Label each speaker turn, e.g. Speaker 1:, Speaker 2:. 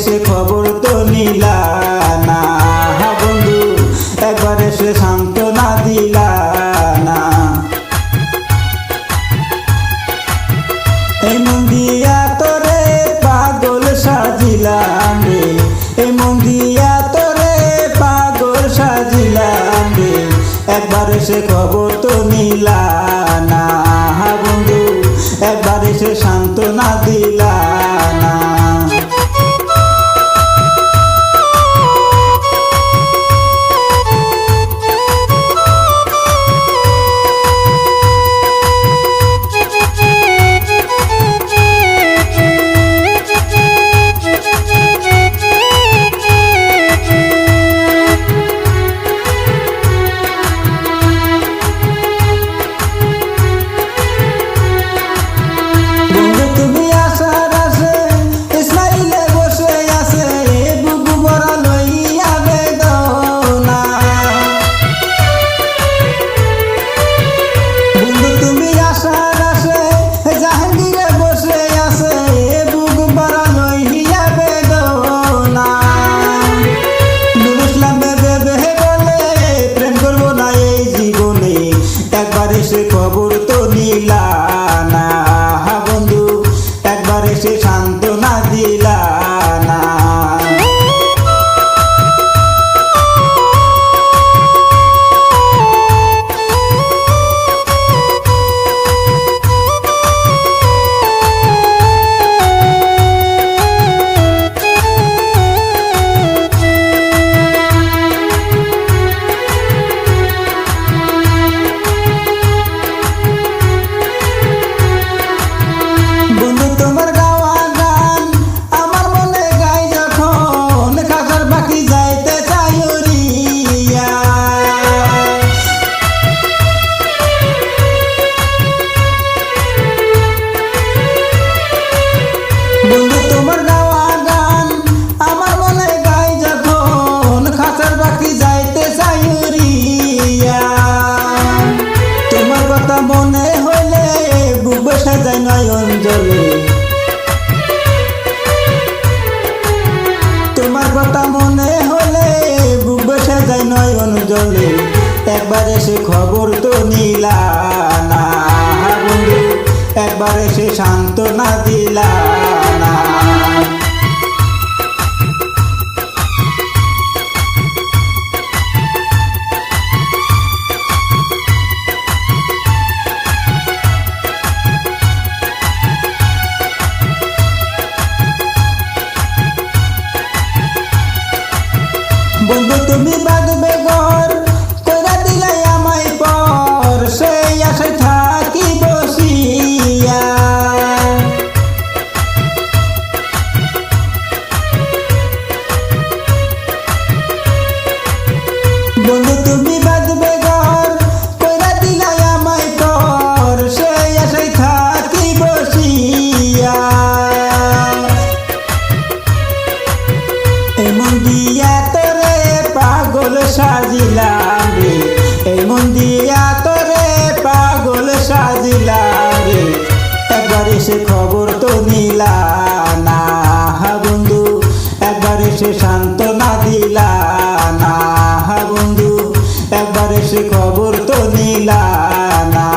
Speaker 1: এসে খবর তো নিলা না বন্ধু, একবার এসে সান্ত্বনা দিলা না। এই মন দিয়া তোরে পাগল সাজিলাম রে, এই মন দিয়া তোরে পাগল সাজিলাম রে, একবার এসে খবর তো নিলা না বন্ধু, একবার এসে সান্ত্বনা দিলা না। এসে খবর তো নিলা না বন্ধু, একবার এসে সান্ত্বনা দিলা না। মনে হইলে বুক বসে যায় নয়ন জলে, তোমার কথা মনে হলে বুক বসে যায় নয়ন জলে, একবার এসে খবর তো নিলা না বন্ধু, একবার এসে সান্ত্বনা দিলা না। বন্ধু তুমি বাঁধবে ঘর কইরা দিলাই আমায় পর, সেই আশায় থাকি বসিয়া। বন্ধু তুমি বাঁধবে ঘর কইরা দিলাই আমায় পর, সেই আশায় থাকি বসিয়া। এই মন দিয়া তোরে পাগল সাজিলাম রে, এই মন দিয়া তোরে পাগল সাজিলাম রে, একবার এসে খবর তো নিলা না বন্ধু, একবার এসে সান্ত্বনা দিলা না বন্ধু, একবার এসে খবর তো নিলা না।